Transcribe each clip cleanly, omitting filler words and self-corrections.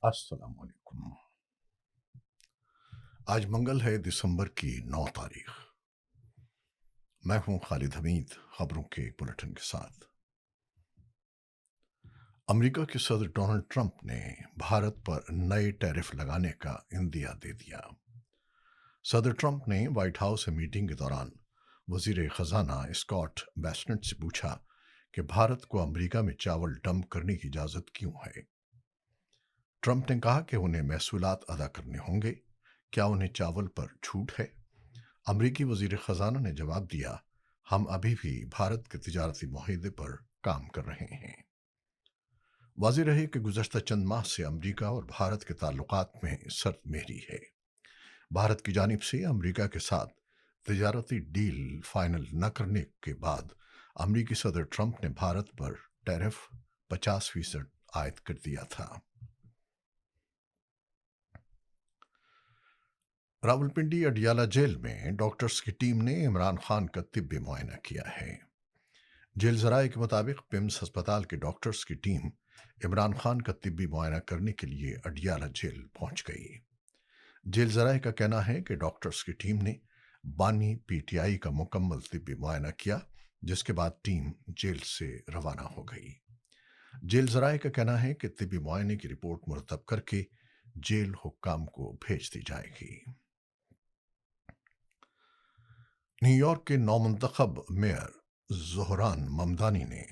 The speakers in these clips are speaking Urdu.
السلام علیکم۔ آج منگل ہے، دسمبر کی 9 تاریخ۔ میں ہوں خالد حمید، خبروں کے ایک بلٹن کے ساتھ۔ امریکہ کے صدر ڈونلڈ ٹرمپ نے بھارت پر نئے ٹیرف لگانے کا عندیہ دے دیا۔ صدر ٹرمپ نے وائٹ ہاؤس سے میٹنگ کے دوران وزیر خزانہ اسکاٹ بیسنٹ سے پوچھا کہ بھارت کو امریکہ میں چاول ڈمپ کرنے کی اجازت کیوں ہے۔ ٹرمپ نے کہا کہ انہیں محصولات ادا کرنے ہوں گے، کیا انہیں چاول پر چھوٹ ہے؟ امریکی وزیر خزانہ نے جواب دیا، ہم ابھی بھی بھارت کے تجارتی معاہدے پر کام کر رہے ہیں۔ واضح رہے کہ گزشتہ چند ماہ سے امریکہ اور بھارت کے تعلقات میں سرد مہری ہے۔ بھارت کی جانب سے امریکہ کے ساتھ تجارتی ڈیل فائنل نہ کرنے کے بعد امریکی صدر ٹرمپ نے بھارت پر ٹیرف 50% عائد کر دیا تھا۔ راولپنڈی اڈیالہ جیل میں ڈاکٹرز کی ٹیم نے عمران خان کا طبی معائنہ کیا ہے۔ جیل ذرائع کے مطابق پمس ہسپتال کے ڈاکٹرز کی ٹیم عمران خان کا طبی معائنہ کرنے کے لیے اڈیالہ جیل پہنچ گئی۔ جیل ذرائع کا کہنا ہے کہ ڈاکٹرز کی ٹیم نے بانی پی ٹی آئی کا مکمل طبی معائنہ کیا، جس کے بعد ٹیم جیل سے روانہ ہو گئی۔ جیل ذرائع کا کہنا ہے کہ طبی معائنے کی رپورٹ مرتب کر کے جیل حکام کو بھیج دی جائے گی۔ نیو یارک کے نومنتخب میئر زہران ممدانی نے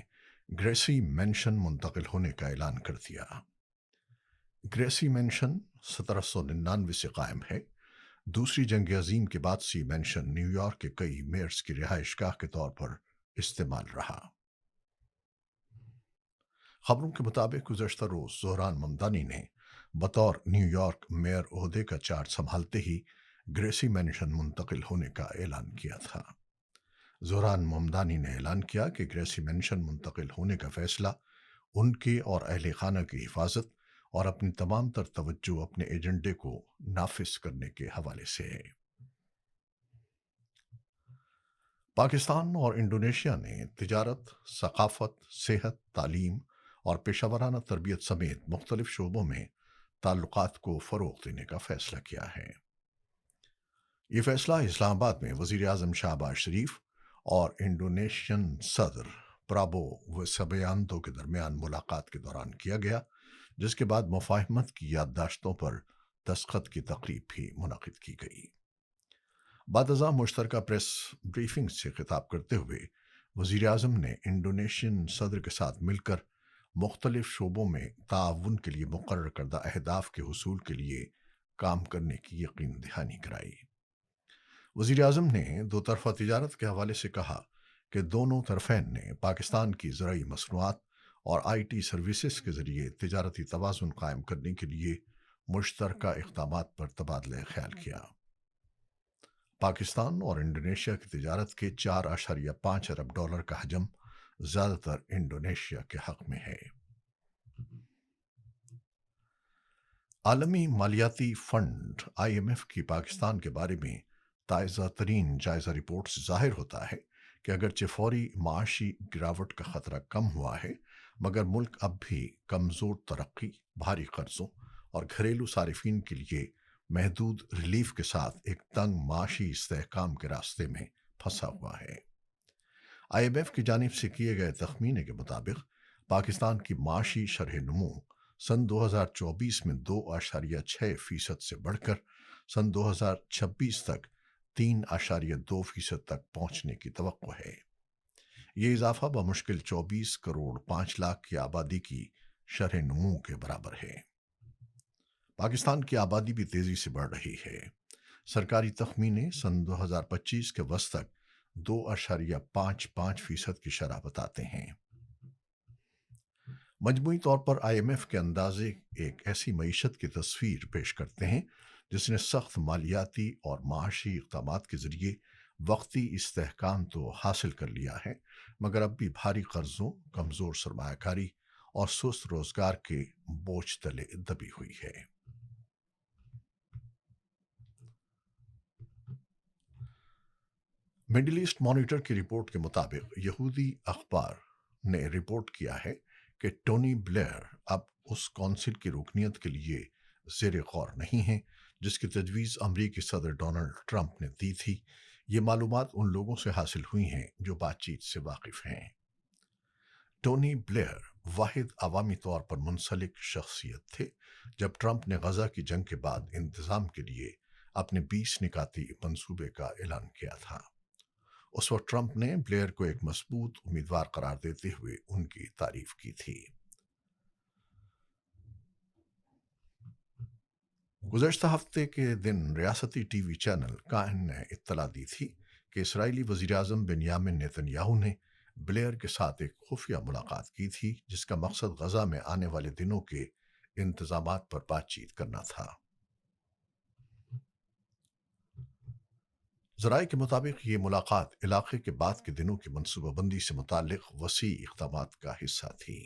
گریسی مینشن منتقل ہونے کا اعلان کر دیا۔ گریسی مینشن 1799 سے قائم ہے۔ دوسری جنگ عظیم کے بعد سے یہ مینشن نیو یارک کے کئی میئرز کی رہائش گاہ کے طور پر استعمال رہا۔ خبروں کے مطابق گزشتہ روز زہران ممدانی نے بطور نیو یارک میئر عہدے کا چارج سنبھالتے ہی گریسی مینشن منتقل ہونے کا اعلان کیا تھا۔ زہران ممدانی نے اعلان کیا کہ گریسی مینشن منتقل ہونے کا فیصلہ ان کے اور اہل خانہ کی حفاظت اور اپنی تمام تر توجہ اپنے ایجنڈے کو نافذ کرنے کے حوالے سے ہے۔ پاکستان اور انڈونیشیا نے تجارت، ثقافت، صحت، تعلیم اور پیشہ ورانہ تربیت سمیت مختلف شعبوں میں تعلقات کو فروغ دینے کا فیصلہ کیا ہے۔ یہ فیصلہ اسلام آباد میں وزیر اعظم شہباز شریف اور انڈونیشین صدر پرابو وسبیانتو کے درمیان ملاقات کے دوران کیا گیا، جس کے بعد مفاہمت کی یادداشتوں پر دستخط کی تقریب بھی منعقد کی گئی۔ بعد ازاں مشترکہ پریس بریفنگ سے خطاب کرتے ہوئے وزیر اعظم نے انڈونیشین صدر کے ساتھ مل کر مختلف شعبوں میں تعاون کے لیے مقرر کردہ اہداف کے حصول کے لیے کام کرنے کی یقین دہانی کرائی۔ وزیر اعظم نے دو طرفہ تجارت کے حوالے سے کہا کہ دونوں طرفین نے پاکستان کی زرعی مصنوعات اور آئی ٹی سروسز کے ذریعے تجارتی توازن قائم کرنے کے لیے مشترکہ اقدامات پر تبادلہ خیال کیا۔ پاکستان اور انڈونیشیا کی تجارت کے 4.5 ارب ڈالر کا حجم زیادہ تر انڈونیشیا کے حق میں ہے۔ عالمی مالیاتی فنڈ IMF کی پاکستان کے بارے میں تازہ ترین جائزہ رپورٹ سے ظاہر ہوتا ہے کہ اگرچہ فوری معاشی گراوٹ کا خطرہ کم ہوا ہے، مگر ملک اب بھی کمزور ترقی، بھاری قرضوں اور گھریلو صارفین کے لیے محدود ریلیف کے ساتھ ایک تنگ معاشی استحکام کے راستے میں پھنسا ہوا ہے۔ IMF کی جانب سے کیے گئے تخمینے کے مطابق پاکستان کی معاشی شرح نمو سن 2024 میں 2.6% سے بڑھ کر سن 2026 تک 3.2% تک پہنچنے کی توقع ہے۔ یہ اضافہ بمشکل 24 کروڑ 5 لاکھ کی آبادی کی شرح نمو کے برابر ہے۔ پاکستان کی آبادی بھی تیزی سے بڑھ رہی ہے۔ سرکاری تخمینے سن 2025 کے وسط تک 2.55% کی شرح بتاتے ہیں۔ مجموعی طور پر IMF کے اندازے ایک ایسی معیشت کی تصویر پیش کرتے ہیں جس نے سخت مالیاتی اور معاشی اقدامات کے ذریعے وقتی استحکام تو حاصل کر لیا ہے، مگر اب بھی بھاری قرضوں، کمزور سرمایہ کاری اور سست روزگار کے بوجھ تلے دبی ہوئی ہے۔ مڈل ایسٹ مانیٹر کی رپورٹ کے مطابق یہودی اخبار نے رپورٹ کیا ہے کہ ٹونی بلیئر اب اس کونسل کی رکنیت کے لیے زیر غور نہیں ہیں جس کی تجویز امریکی صدر ڈونلڈ ٹرمپ نے دی تھی۔ یہ معلومات ان لوگوں سے حاصل ہوئی ہیں جو بات چیت سے واقف ہیں۔ ٹونی بلیئر واحد عوامی طور پر منسلک شخصیت تھے جب ٹرمپ نے غزہ کی جنگ کے بعد انتظام کے لیے اپنے 20 نکاتی منصوبے کا اعلان کیا تھا۔ اس وقت ٹرمپ نے بلیئر کو ایک مضبوط امیدوار قرار دیتے ہوئے ان کی تعریف کی تھی۔ گزشتہ ہفتے کے دن ریاستی ٹی وی چینل کاہن نے اطلاع دی تھی کہ اسرائیلی وزیراعظم بنیامن نیتن یاہو نے بلیئر کے ساتھ ایک خفیہ ملاقات کی تھی جس کا مقصد غزہ میں آنے والے دنوں کے انتظامات پر بات چیت کرنا تھا۔ ذرائع کے مطابق یہ ملاقات علاقے کے بعد کے دنوں کی منصوبہ بندی سے متعلق وسیع اقدامات کا حصہ تھی۔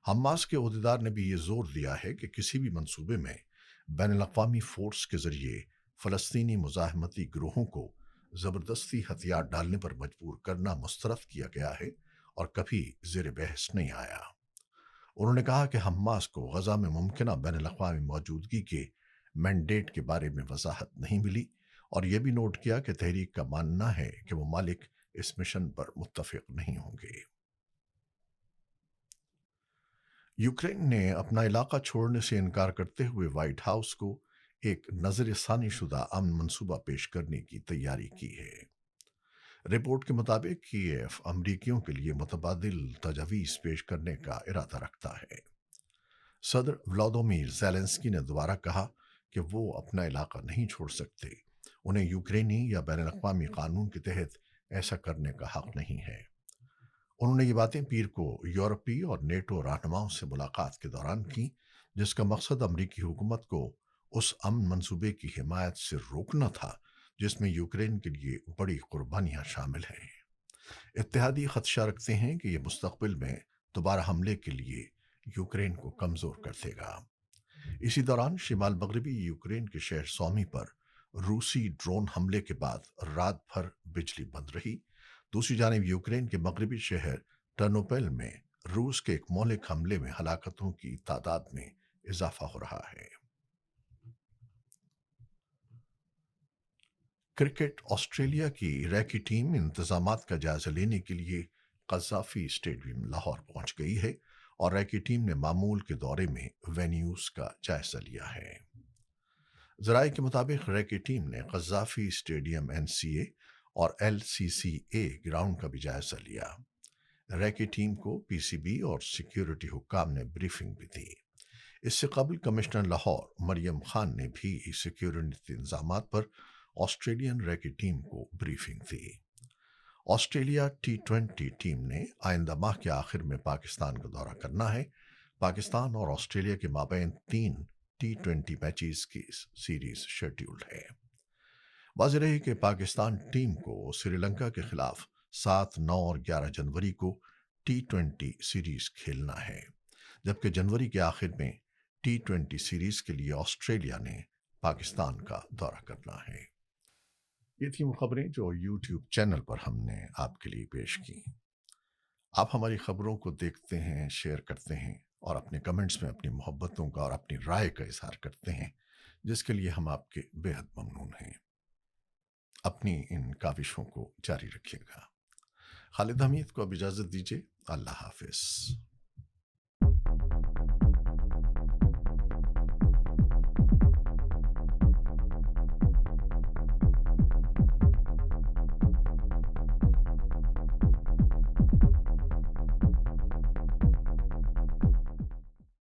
حماس کے عہدیدار نے بھی یہ زور دیا ہے کہ کسی بھی منصوبے میں بین الاقوامی فورس کے ذریعے فلسطینی مزاحمتی گروہوں کو زبردستی ہتھیار ڈالنے پر مجبور کرنا مسترد کیا گیا ہے اور کبھی زیر بحث نہیں آیا۔ انہوں نے کہا کہ حماس کو غزہ میں ممکنہ بین الاقوامی موجودگی کے مینڈیٹ کے بارے میں وضاحت نہیں ملی، اور یہ بھی نوٹ کیا کہ تحریک کا ماننا ہے کہ ممالک اس مشن پر متفق نہیں ہوں گے۔ یوکرین نے اپنا علاقہ چھوڑنے سے انکار کرتے ہوئے وائٹ ہاؤس کو ایک نظر ثانی شدہ امن منصوبہ پیش کرنے کی تیاری کی ہے۔ رپورٹ کے مطابق کیف امریکیوں کے لیے متبادل تجاویز پیش کرنے کا ارادہ رکھتا ہے۔ صدر ولادیمیر زیلنسکی نے دوبارہ کہا کہ وہ اپنا علاقہ نہیں چھوڑ سکتے، انہیں یوکرینی یا بین الاقوامی قانون کے تحت ایسا کرنے کا حق نہیں ہے۔ انہوں نے یہ باتیں پیر کو یورپی اور نیٹو رہنماؤں سے ملاقات کے دوران کی، جس کا مقصد امریکی حکومت کو اس امن منصوبے کی حمایت سے روکنا تھا جس میں یوکرین کے لیے بڑی قربانیاں شامل ہیں۔ اتحادی خدشہ رکھتے ہیں کہ یہ مستقبل میں دوبارہ حملے کے لیے یوکرین کو کمزور کر دے گا۔ اسی دوران شمال مغربی یوکرین کے شہر سومی پر روسی ڈرون حملے کے بعد رات بھر بجلی بند رہی۔ دوسری جانب یوکرین کے مغربی شہر ٹرنوپل میں روس کے ایک مہلک حملے میں ہلاکتوں کی تعداد میں اضافہ ہو رہا ہے۔ کرکٹ آسٹریلیا کی ریکی ٹیم انتظامات کا جائزہ لینے کے لیے قذافی اسٹیڈیم لاہور پہنچ گئی ہے اور ریکی ٹیم نے معمول کے دورے میں وینیوز کا جائزہ لیا ہے۔ ذرائع کے مطابق ریکی ٹیم نے قذافی اسٹیڈیم NCA اور LCCA گراؤنڈ کا بھی جائزہ لیا۔ ریکی ٹیم کو PCB اور سیکیورٹی حکام نے بریفنگ بھی دی۔ اس سے قبل کمشنر لاہور مریم خان نے بھی سیکیورٹی انتظامات پر آسٹریلین ریکی ٹیم کو بریفنگ دی۔ آسٹریلیا T20 ٹیم نے آئندہ ماہ کے آخر میں پاکستان کا دورہ کرنا ہے۔ پاکستان اور آسٹریلیا کے مابین 3 T20 میچز کی سیریز شیڈیولڈ ہے۔ واضح رہے کہ پاکستان ٹیم کو سری لنکا کے خلاف 7، 9 اور 11 جنوری کو T20 سیریز کھیلنا ہے، جبکہ جنوری کے آخر میں T20 سیریز کے لیے آسٹریلیا نے پاکستان کا دورہ کرنا ہے۔ یہ تھی وہ خبریں جو یوٹیوب چینل پر ہم نے آپ کے لیے پیش کی۔ آپ ہماری خبروں کو دیکھتے ہیں، شیئر کرتے ہیں اور اپنے کمنٹس میں اپنی محبتوں کا اور اپنی رائے کا اظہار کرتے ہیں، جس کے لیے ہم آپ کے بے حد ممنون ہیں۔ اپنی ان کاوشوں کو جاری رکھیے گا۔ خالد حمید کو اب اجازت دیجیے۔ اللہ حافظ۔